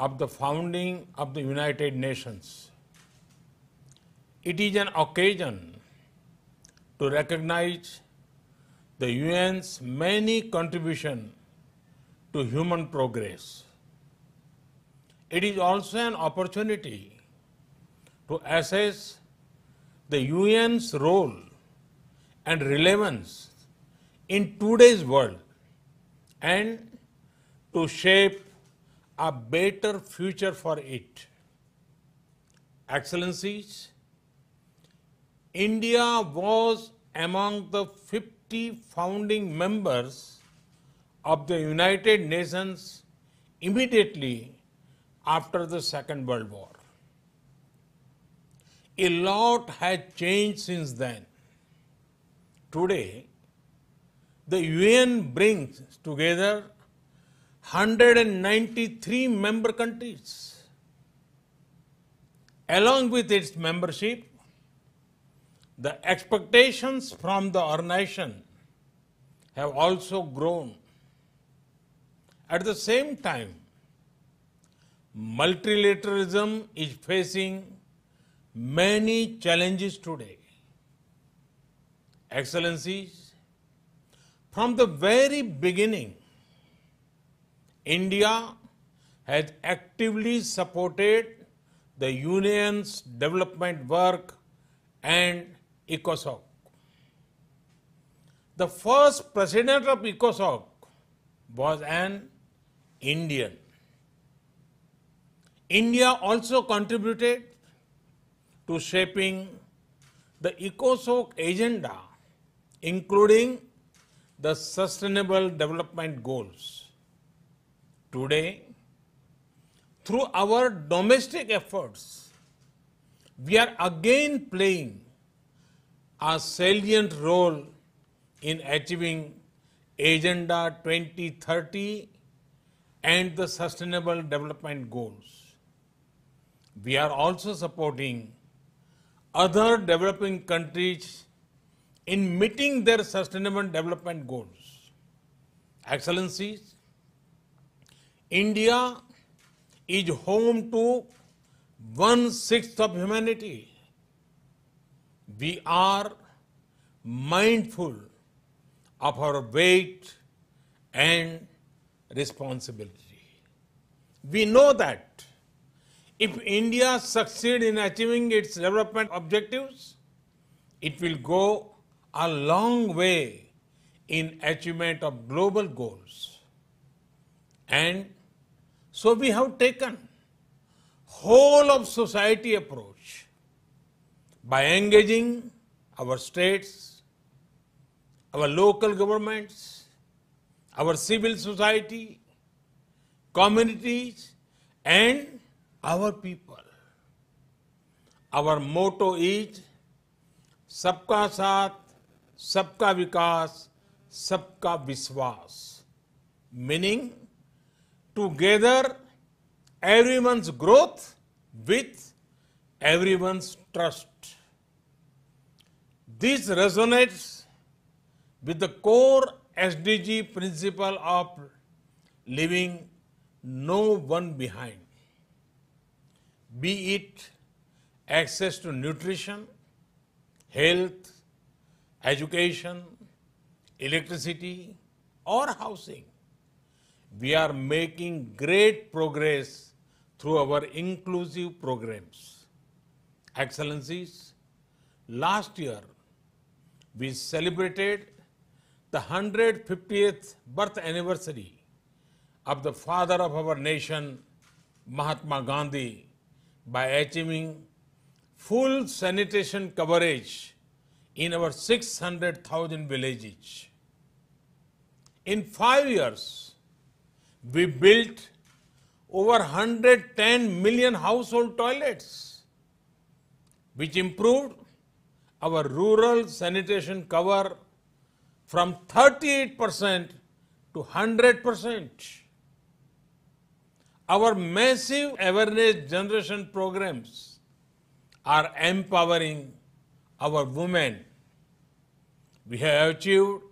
of the founding of the United Nations. It is an occasion to recognize the UN's many contributions to human progress. It is also an opportunity to assess the UN's role and relevance in today's world and to shape a better future for it. Excellencies, India was among the 50 founding members of the United Nations immediately after the Second World War. A lot has changed since then. Today, the UN brings together 193 member countries. Along with its membership, the expectations from the organization have also grown. At the same time, multilateralism is facing many challenges today. Excellencies, from the very beginning, India has actively supported the Union's development work and ECOSOC. The first president of ECOSOC was an Indian. India also contributed to shaping the ECOSOC agenda, including the Sustainable Development Goals. Today, through our domestic efforts, we are again playing a salient role in achieving Agenda 2030 and the Sustainable Development Goals. We are also supporting other developing countries in meeting their Sustainable Development Goals. Excellencies, India is home to 1/6 of humanity. We are mindful of our weight and responsibility. We know that if India succeeds in achieving its development objectives, it will go a long way in achievement of global goals. And so we have taken whole of society approach by engaging our states, our local governments, our civil society, communities, and our people. Our motto is Sabka Saath, Sabka Vikas, Sabka Viswas, meaning together everyone's growth with everyone's trust. This resonates with the core SDG principle of leaving no one behind, be it access to nutrition, health, education, electricity, or housing. We are making great progress through our inclusive programs. Excellencies, last year we celebrated the 150th birth anniversary of the father of our nation, Mahatma Gandhi, by achieving full sanitation coverage in our 600,000 villages. In 5 years, we built over 110 million household toilets, which improved our rural sanitation cover from 38% to 100%. Our massive awareness generation programs are empowering our women. We have achieved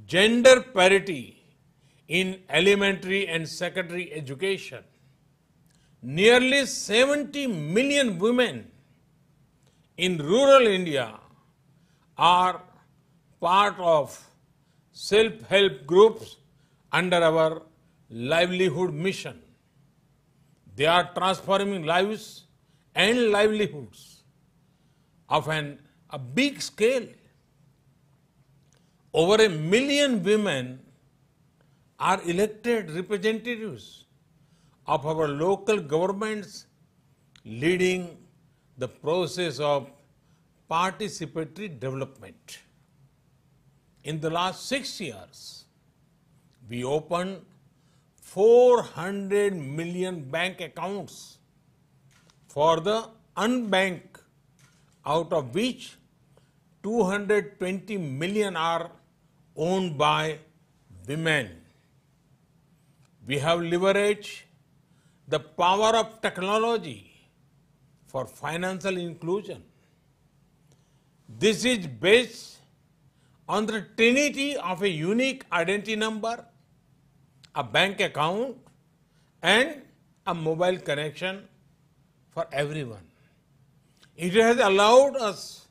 gender parity in elementary and secondary education. nearly 70 million women in rural India are part of self-help groups under our livelihood mission. They are transforming lives and livelihoods of a big scale. Over 1 million women are elected representatives of our local governments, leading the process of participatory development. In the last 6 years, we opened 400 million bank accounts for the unbanked, out of which 220 million are owned by women. We have leveraged the power of technology for financial inclusion. This is based on the trinity of a unique identity number, a bank account, and a mobile connection for everyone. It has allowed us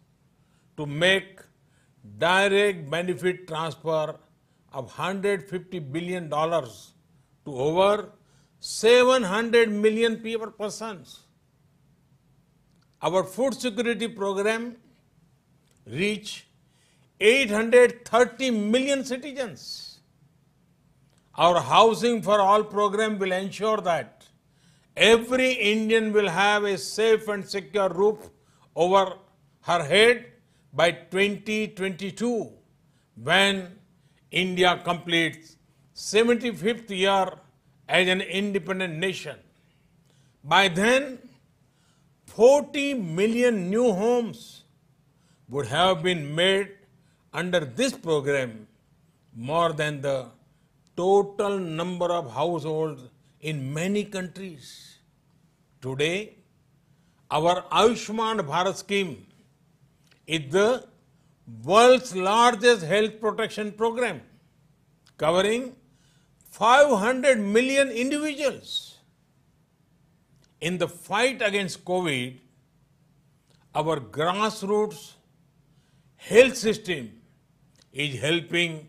to make direct benefit transfer of $150 billion to over 700 million persons. Our food security program reached 830 million citizens. Our Housing for All program will ensure that every Indian will have a safe and secure roof over her head by 2022, when India completes 75th year as an independent nation. By then, 40 million new homes would have been made under this program, more than the total number of households in many countries. Today, our Ayushman Bharat scheme is the world's largest health protection program, covering 500 million individuals. In the fight against COVID, our grassroots health system is helping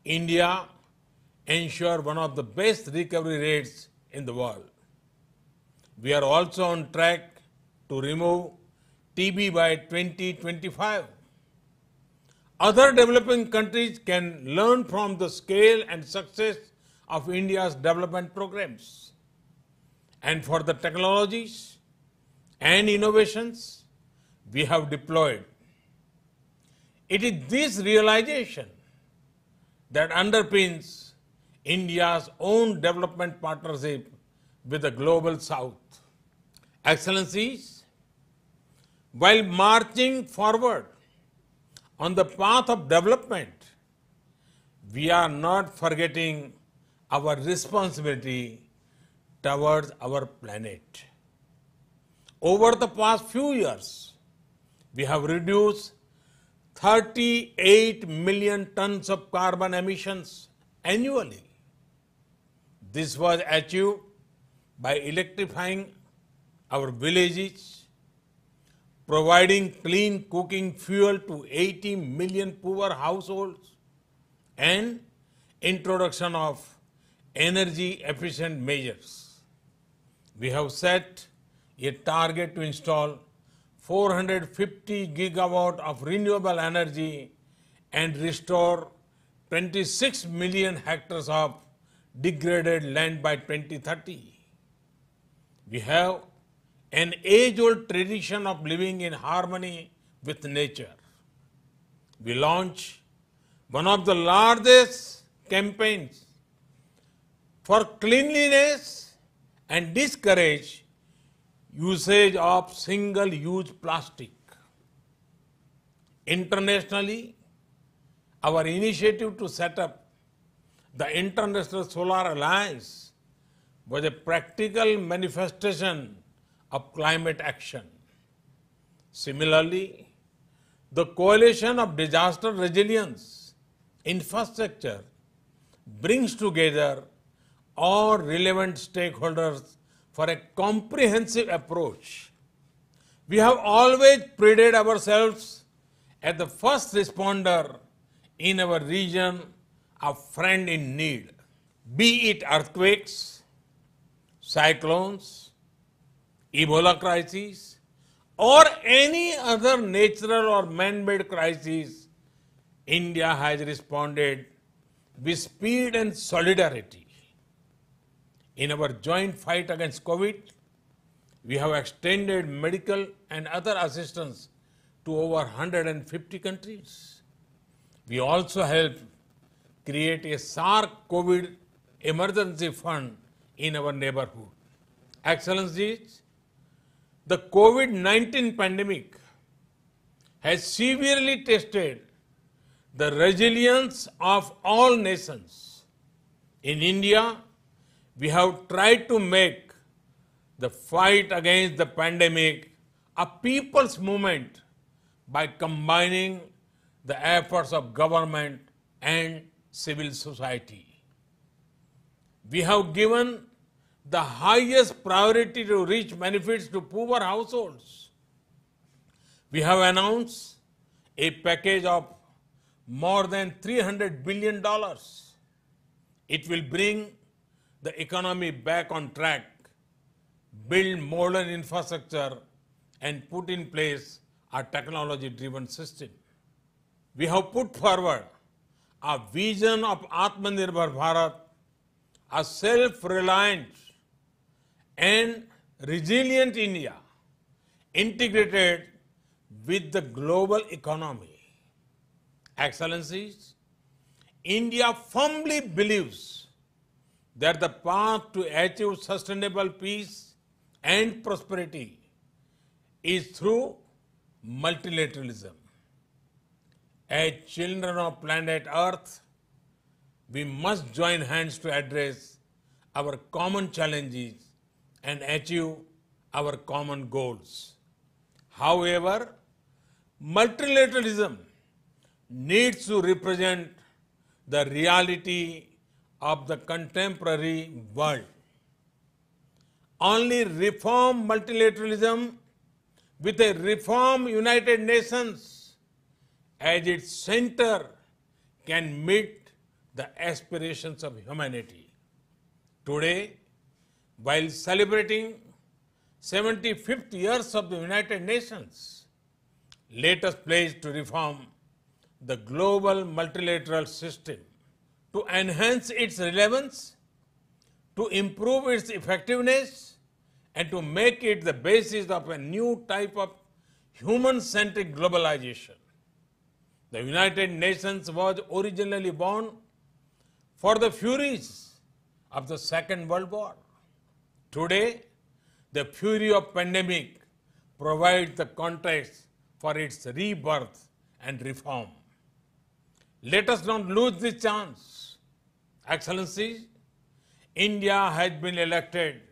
India ensure one of the best recovery rates in the world. We are also on track to remove TB by 2025. Other developing countries can learn from the scale and success of India's development programs. And for the technologies and innovations we have deployed, it is this realization that underpins India's own development partnership with the Global South. Excellencies, while marching forward on the path of development, we are not forgetting our responsibility towards our planet. Over the past few years, we have reduced 38 million tons of carbon emissions annually. This was achieved by electrifying our villages, providing clean cooking fuel to 80 million poor households, and introduction of energy efficient measures. We have set a target to install 450 gigawatt of renewable energy and restore 26 million hectares of degraded land by 2030. We have an age-old tradition of living in harmony with nature. We launched one of the largest campaigns for cleanliness and discourage usage of single-use plastic. Internationally, our initiative to set up the International Solar Alliance was a practical manifestation of climate action. Similarly, the Coalition of Disaster Resilience Infrastructure brings together all relevant stakeholders for a comprehensive approach. We have always prided ourselves as the first responder in our region, a friend in need, be it earthquakes, cyclones, Ebola crises, or any other natural or man-made crisis. India has responded with speed and solidarity. In our joint fight against COVID, we have extended medical and other assistance to over 150 countries. We also helped create a SARC COVID emergency fund in our neighborhood. Excellencies, the COVID-19 pandemic has severely tested the resilience of all nations. In India, we have tried to make the fight against the pandemic a people's movement by combining the efforts of government and civil society. We have given the highest priority to reach benefits to poor households. We have announced a package of more than $300 billion. It will bring the economy back on track, build modern infrastructure, and put in place a technology-driven system. We have put forward a vision of Atmanirbhar Bharat, a self-reliant and resilient India integrated with the global economy. Excellencies, India firmly believes that the path to achieve sustainable peace and prosperity is through multilateralism. As children of planet Earth, we must join hands to address our common challenges and achieve our common goals. However, multilateralism needs to represent the reality of the contemporary world. Only reform multilateralism with a reformed United Nations as its center can meet the aspirations of humanity. Today, while celebrating 75th years of the United Nations, let us pledge to reform the global multilateral system, to enhance its relevance, to improve its effectiveness, and to make it the basis of a new type of human-centric globalization. The United Nations was originally born for the furies of the Second World War. Today, the fury of pandemic provides the context for its rebirth and reform. Let us not lose this chance. Excellencies, India has been elected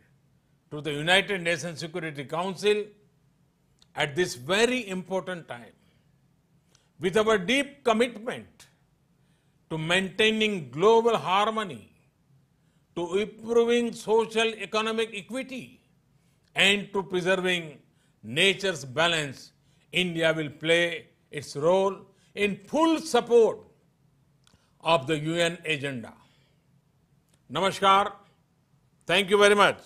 to the United Nations Security Council at this very important time. With our deep commitment to maintaining global harmony, to improving social economic equity, and to preserving nature's balance, India will play its role in full support of the UN agenda. Namaskar. Thank you very much.